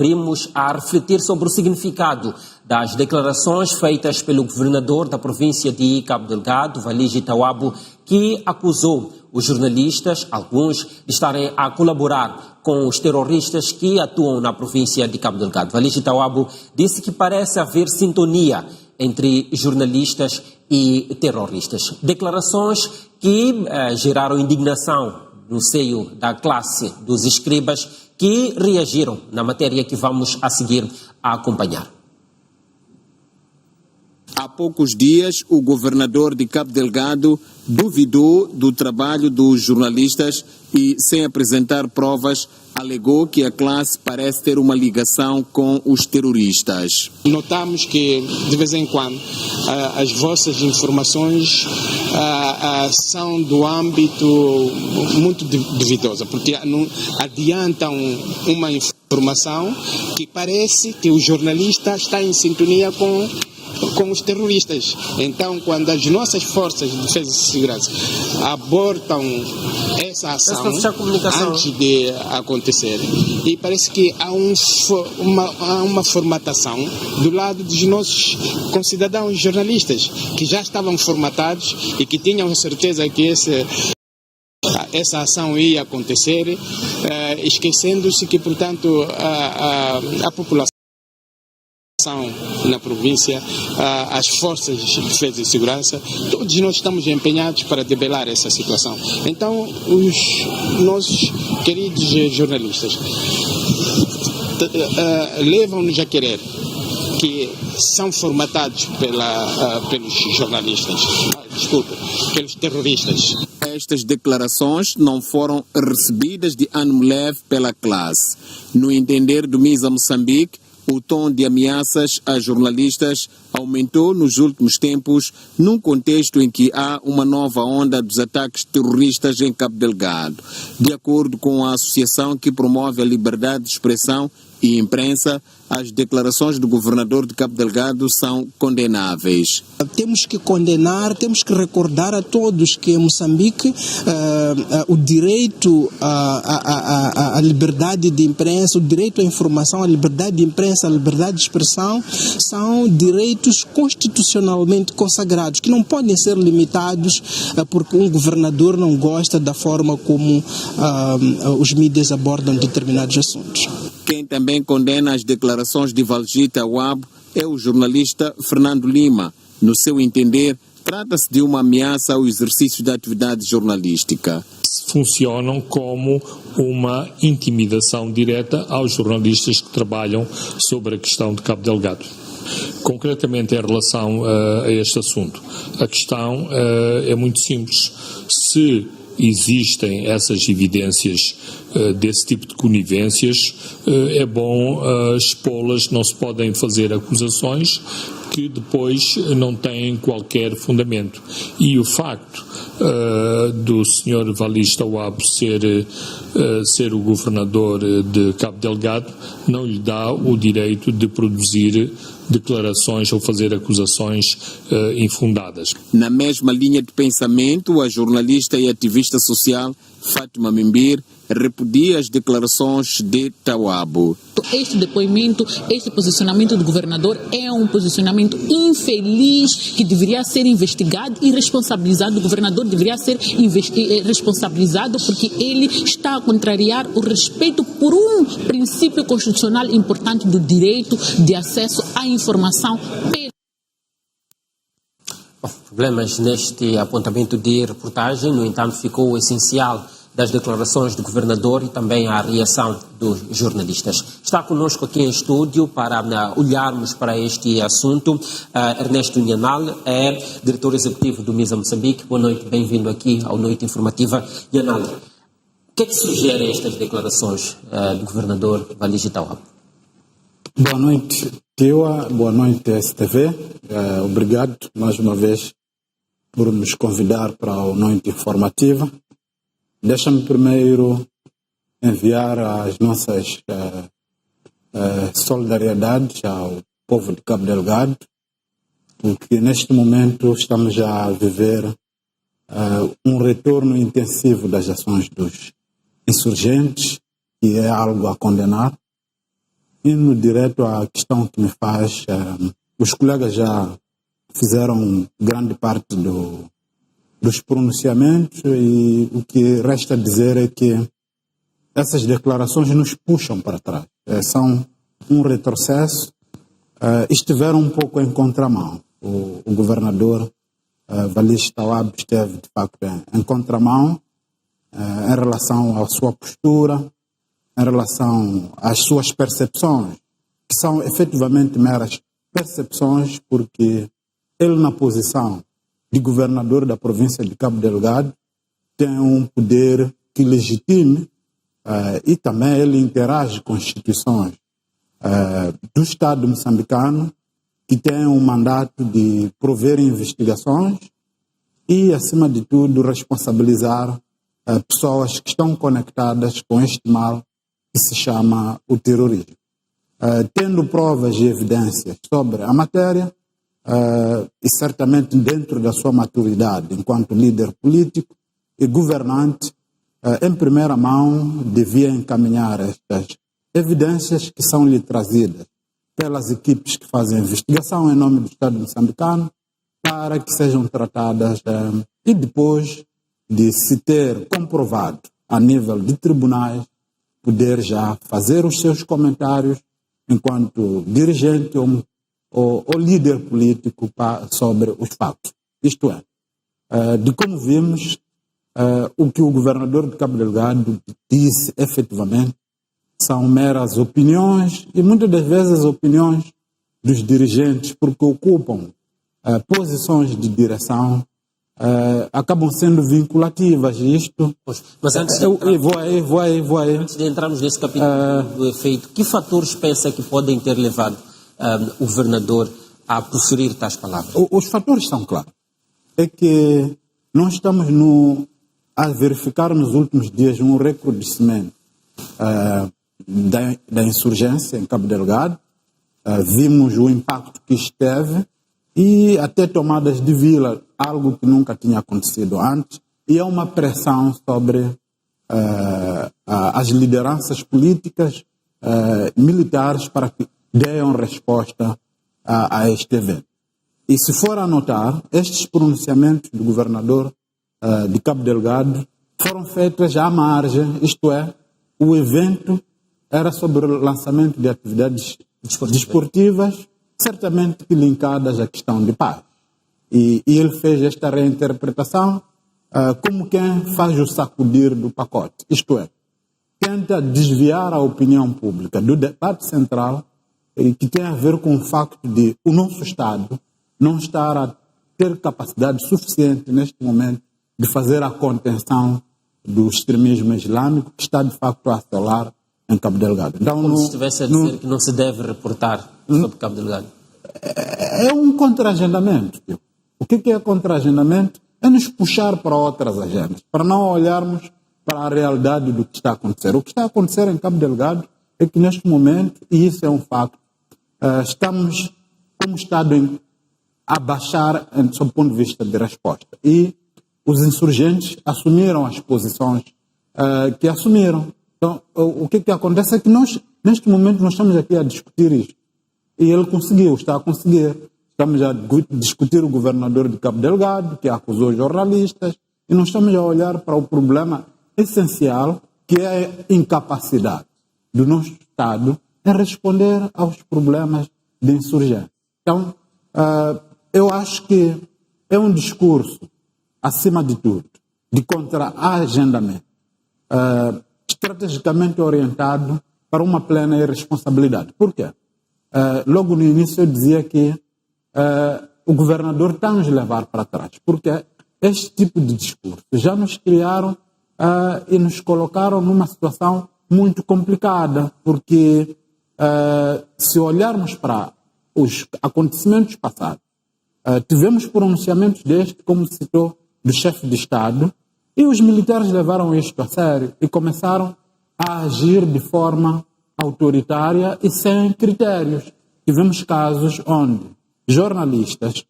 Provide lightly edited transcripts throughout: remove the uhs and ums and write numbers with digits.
abrimos a refletir sobre o significado das declarações feitas pelo governador da província de Cabo Delgado, Waligi Tawabo, que acusou os jornalistas, alguns, de estarem a colaborar com os terroristas que atuam na província de Cabo Delgado. Waligi Tawabo disse que parece haver sintonia entre jornalistas e terroristas. Declarações que geraram indignação no seio da classe dos escribas que reagiram na matéria que vamos a seguir a acompanhar. Há poucos dias, o governador de Cabo Delgado duvidou do trabalho dos jornalistas e, sem apresentar provas, alegou que a classe parece ter uma ligação com os terroristas. Notamos que, de vez em quando, as vossas informações são do âmbito muito duvidoso, porque adiantam uma informação que parece que o jornalista está em sintonia com os terroristas. Então, quando as nossas forças de defesa e segurança abortam essa ação antes de acontecer, e parece que há uma formatação do lado dos nossos concidadãos jornalistas, que já estavam formatados e que tinham certeza que essa ação ia acontecer, esquecendo-se que, portanto, a população na província, as forças de defesa e segurança, todos nós estamos empenhados para debelar essa situação. Então, os nossos queridos jornalistas levam-nos a querer que são formatados pelos jornalistas, pelos terroristas. Estas declarações não foram recebidas de ânimo leve pela classe. No entender do MISA Moçambique, o tom de ameaças a jornalistas aumentou nos últimos tempos, num contexto em que há uma nova onda dos ataques terroristas em Cabo Delgado. De acordo com a associação que promove a liberdade de expressão e imprensa, as declarações do governador de Cabo Delgado são condenáveis. Temos que condenar, temos que recordar a todos que em Moçambique o direito à liberdade de imprensa, o direito à informação, a liberdade de imprensa, a liberdade de expressão são direitos constitucionalmente consagrados, que não podem ser limitados porque um governador não gosta da forma como os mídias abordam determinados assuntos. Quem também condena as declarações de Waligi Tawabo é o jornalista Fernando Lima. No seu entender, trata-se de uma ameaça ao exercício da atividade jornalística. Funcionam como uma intimidação direta aos jornalistas que trabalham sobre a questão de Cabo Delgado. Concretamente em relação a este assunto, a questão é muito simples. Se existem essas evidências desse tipo de conivências, é bom expô-las, não se podem fazer acusações que depois não têm qualquer fundamento. E o facto do Sr. Waligi Tawabo ser o governador de Cabo Delgado não lhe dá o direito de produzir declarações ou fazer acusações infundadas. Na mesma linha de pensamento, a jornalista e ativista social Fátima Mimbir repudia as declarações de Tawabo. Este depoimento, este posicionamento do governador é um posicionamento infeliz que deveria ser investigado e responsabilizado. O governador deveria ser responsabilizado porque ele está a contrariar o respeito por um princípio constitucional importante do direito de acesso à informação. Problemas neste apontamento de reportagem, no entanto, ficou o essencial das declarações do governador e também a reação dos jornalistas. Está conosco aqui em estúdio para olharmos para este assunto Ernesto Nhanal, é diretor executivo do MISA Moçambique. Boa noite, bem-vindo aqui ao Noite Informativa. Nhanal, o que é que sugerem estas declarações do governador Waligi Tawabo? Boa noite, Tiwa. Boa noite, STV. Obrigado mais uma vez por nos convidar para o Noite Informativa. Deixa-me primeiro enviar as nossas solidariedades ao povo de Cabo Delgado, porque neste momento estamos a viver um retorno intensivo das ações dos insurgentes, que é algo a condenar. indo direto à questão que me faz, os colegas já fizeram grande parte dos pronunciamentos e o que resta dizer é que essas declarações nos puxam para trás. São um retrocesso, estiveram um pouco em contramão. O governador Valige Tawab esteve, de facto, em contramão em relação à sua postura, em relação às suas percepções, que são efetivamente meras percepções, porque ele, na posição de governador da província de Cabo Delgado, tem um poder que legitime e também ele interage com instituições do Estado moçambicano, que tem um mandato de prover investigações e, acima de tudo, responsabilizar pessoas que estão conectadas com este mal que se chama o terrorismo. Tendo provas e evidências sobre a matéria e certamente dentro da sua maturidade enquanto líder político e governante, em primeira mão devia encaminhar estas evidências que são-lhe trazidas pelas equipes que fazem investigação em nome do Estado moçambicano para que sejam tratadas e depois de se ter comprovado a nível de tribunais, poder já fazer os seus comentários enquanto dirigente ou líder político sobre os fatos. Isto é, de como vimos, o que o governador de Cabo Delgado disse efetivamente são meras opiniões e muitas das vezes as opiniões dos dirigentes, porque ocupam posições de direção, acabam sendo vinculativas. Isto. Mas antes antes de entrarmos nesse capítulo do efeito, que fatores pensa que podem ter levado o governador a proferir tais palavras? Os fatores são claros. É que nós estamos a verificar nos últimos dias um recrudescimento da insurgência em Cabo Delgado. Vimos o impacto que esteve e até tomadas de vila, algo que nunca tinha acontecido antes, e é uma pressão sobre as lideranças políticas, militares, para que deem resposta a este evento. E se for a notar, estes pronunciamentos do governador de Cabo Delgado foram feitos à margem, isto é, o evento era sobre o lançamento de atividades desportivas, certamente linkadas à questão de paz. E ele fez esta reinterpretação como quem faz o sacudir do pacote. Isto é, tenta desviar a opinião pública do debate central que tem a ver com o facto de o nosso Estado não estar a ter capacidade suficiente neste momento de fazer a contenção do extremismo islâmico que está de facto a assolar em Cabo Delgado. Então, como se estivesse a dizer que não se deve reportar sobre Cabo Delgado. É um contra-agendamento. O que é contra-agendamento? É nos puxar para outras agendas, para não olharmos para a realidade do que está a acontecer. O que está a acontecer em Cabo Delgado é que neste momento, e isso é um facto, estamos como Estado a baixar sob o ponto de vista de resposta. E os insurgentes assumiram as posições que assumiram. Então, o que acontece é que nós, neste momento, nós estamos aqui a discutir isto. E ele está a conseguir. Estamos a discutir o governador de Cabo Delgado, que acusou jornalistas, e nós estamos a olhar para o problema essencial, que é a incapacidade do nosso Estado em responder aos problemas de insurgência. Então, eu acho que é um discurso, acima de tudo, de contra-agendamento, estrategicamente orientado para uma plena irresponsabilidade. Por quê? Logo no início eu dizia que o governador está a nos levar para trás, porque este tipo de discurso já nos criaram e nos colocaram numa situação muito complicada, porque se olharmos para os acontecimentos passados, tivemos pronunciamentos deste, como citou, do chefe de Estado, e os militares levaram isto a sério e começaram a agir de forma autoritária e sem critérios. Tivemos casos onde jornalistas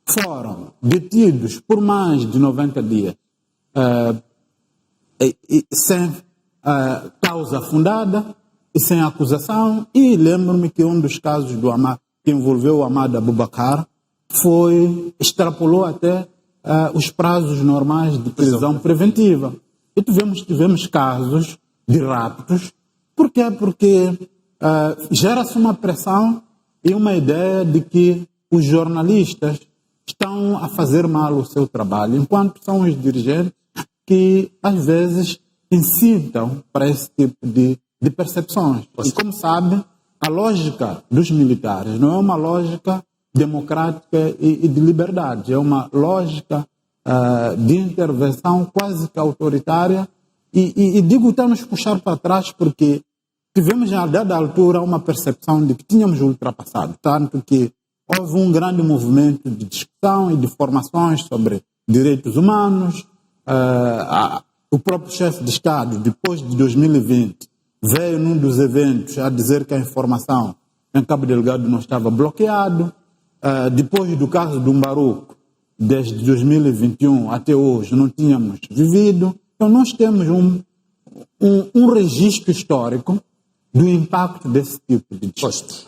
foram detidos por mais de 90 dias sem causa fundada, e sem acusação. E lembro-me que um dos casos que envolveu o Amado Abubakar extrapolou até os prazos normais de prisão preventiva. E tivemos casos de raptos. Por quê? Porque gera-se uma pressão e uma ideia de que os jornalistas estão a fazer mal o seu trabalho, enquanto são os dirigentes que, às vezes, incitam para esse tipo de percepções. E, como sabe, a lógica dos militares não é uma lógica democrática e de liberdade, é uma lógica de intervenção quase que autoritária. E digo, estamos a puxar para trás porque tivemos, a dada altura, uma percepção de que tínhamos ultrapassado, tanto que houve um grande movimento de discussão e de formações sobre direitos humanos. O próprio chefe de Estado, depois de 2020, veio num dos eventos a dizer que a informação em Cabo Delgado não estava bloqueado. Depois do caso do Umbaruco, desde 2021 até hoje, não tínhamos vivido. Então, nós temos um registro histórico do impacto desse tipo de discussão.